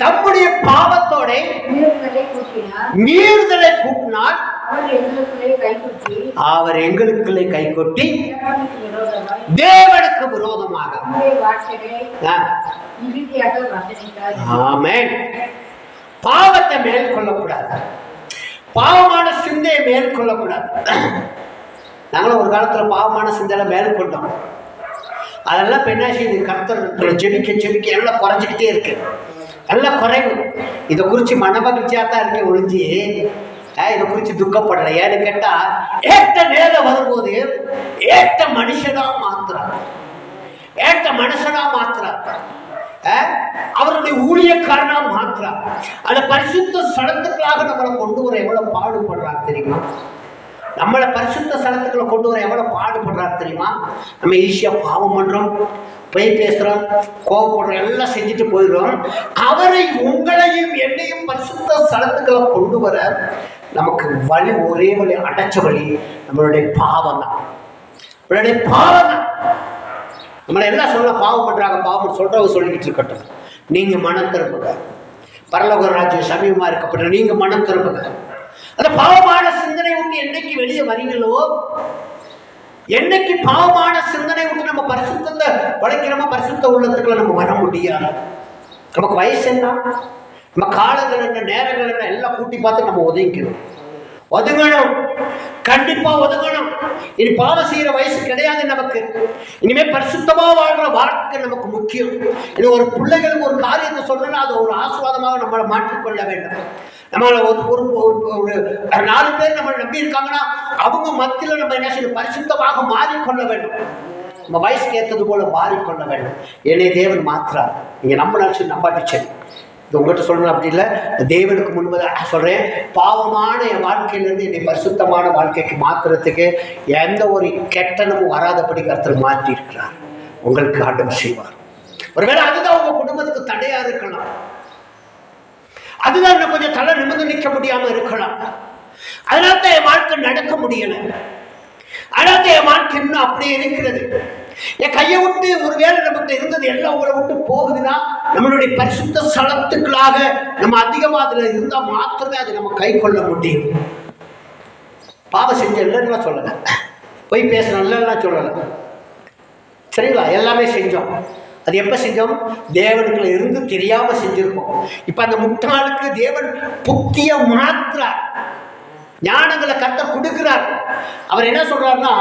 தம்முடைய பாவத்தோட மீறுதலை கூட்டினால் அவர் எங்களுக்குள்ளே கைகொட்டி தேவனுக்கு விரோதமாக. ஆமென். பாவத்தை மேற்கொள்ளக்கூடாது, பாவமான சிந்தையை மேற்கொள்ளக்கூடாது. நாங்களும் ஒரு காலத்துல பாவமான சிந்தையில மேற்கொண்டோம். அதெல்லாம் இப்போ என்ன செய்யுது, கர்த்தர் ஜெபிக்க ஜெபிக்க எல்லாம் குறைஞ்சிக்கிட்டே இருக்கு, எல்லாம் குறைவு. இதை குறித்து மனமகிழ்ச்சியாக தான் இருக்க ஒழிஞ்சு இதை குறித்து துக்கப்படலை. ஏன்னு கேட்டால் ஏற்ற நேரம் வரும்போது ஏற்ற மனுஷனா மாத்துறார், ஏற்ற மனுஷனா மாத்துறார், அவருடைய ஊழியக்காரனா மாத்துறார். அந்த பரிசுத்த ஸ்தலத்துக்களாக நம்மளை கொண்டு வர எவ்வளவு பாடுபடுறார் தெரியுமா? நம்மளை பரிசுத்த ஸ்தலத்துக்களை கொண்டு வர எவ்வளவு பாடுபடுறாரு தெரியுமா? நம்ம ஈஸியா பாவம் பண்றோம், பொய் பேசுறோம், கோவப்படுறோம், எல்லாம் செஞ்சுட்டு போயிடுறோம். அவரை உங்களையும் என்னையும் பரிசுத்த ஸ்தலத்துக்களை கொண்டு வர நமக்கு வழி, ஒரே வழி, அடைச்ச வழி நம்மளுடைய பாவம் தான், நம்மளுடைய பாவம் தான். நம்மளை எல்லாம் சொல்ல பாவம் பண்றாங்க, பாவம் சொல்றவங்க சொல்லிக்கிட்டு இருக்கட்டும். நீங்க மனம் திரும்புங்க, பரலோக ராஜ்யம் சமீபமா இருக்கப்பட்ட நீங்க மனம் திரும்புங்க. அந்த பாவமான சிந்தனை விட்டு என்னைக்கு வெளியே வரீங்களோ, என்னைக்கு பாவமான சிந்தனை விட்டு நம்ம பரிசுத்தத்தை வளைக்கிறோமோ, பரிசுத்த உள்ளத்துக்குள்ள நம்ம வர முடியாது. நமக்கு வயசு என்ன, நம்ம காலங்கள் என்ன, நேரங்கள் என்ன, எல்லாம் கூட்டி பார்த்து நம்ம ஒதுங்கிக்கணும், ஒதுங்கணும், கண்டிப்பா ஒதுங்கணும். இனி பாவம் செய்யற வயசு கிடையாது நமக்கு. இனிமே பரிசுத்தமா வாழ்ற வாழ்க்கை நமக்கு முக்கியம். இது ஒரு பிள்ளைகளுக்கு ஒரு காரியத்தை சொல்றோம்னா அது ஒரு ஆசீர்வாதமாக நம்மளை மாற்றிக்கொள்ள வேண்டும். நம்மளை ஒரு 4 பேர் நம்மளை நம்பி இருக்காங்கன்னா அவங்க மத்தியில் நம்ம என்ன செய்யணும், பரிசுத்தமாக மாறிக்கொள்ள வேண்டும். நம்ம வயசுக்கு ஏற்றது போல மாறிக்கொள்ள வேண்டும். என்னை தேவன் மாத்துறார். நீங்க நம்ம நினைச்சு நம்பாட்டி சரி, இது உங்கள்கிட்ட சொல்லணும் அப்படி இல்லை, தேவனுக்கு முன்பதாக சொல்கிறேன். பாவமான என் வாழ்க்கையிலேருந்து என்னை பரிசுத்தமான வாழ்க்கைக்கு மாற்றுறதுக்கு எந்த ஒரு கெட்டனமும் வராதபடி கர்த்தர் மாற்றி இருக்கிறார். உங்களுக்கு ஆண்டவர் செய்வார். ஒருவேளை அதுதான் உங்கள் குடும்பத்துக்கு தடையாக இருக்கலாம், அதுதான் இன்னும் கொஞ்சம் தலை நிமிர்ந்து நிற்க முடியாமல் இருக்கலாம். அதனால தான் என் வாழ்க்கை நடக்க முடியலை, அதனால தான் என் வாழ்க்கை இன்னும் அப்படியே இருக்கிறது. என் கையை விட்டு ஒருவேளை நமக்கு இருந்தது எல்லாம் உங்களை விட்டு போகுதுன்னா நம்மளுடைய பரிசுத்த ஸ்தலத்துக்களாக நம்ம அதிகமாக அதில் இருந்தால் மாத்திரமே அது நம்ம கை கொள்ள முடியும். பாவம் செஞ்ச இல்லைன்னா சொல்லலை, போய் பேசணும் இல்லைன்னா சொல்லலை, சரிங்களா? எல்லாமே செஞ்சோம். அது எப்போ செஞ்சோம்? தேவனுக்குள்ள இருந்து தெரியாமல் செஞ்சிருக்கோம். இப்போ அந்த முட்டாளுக்கு தேவன் புத்திய மாத்துறார், ஞானங்களை கர்த்தர் கொடுக்கிறார். அவர் என்ன சொல்றாருன்னா,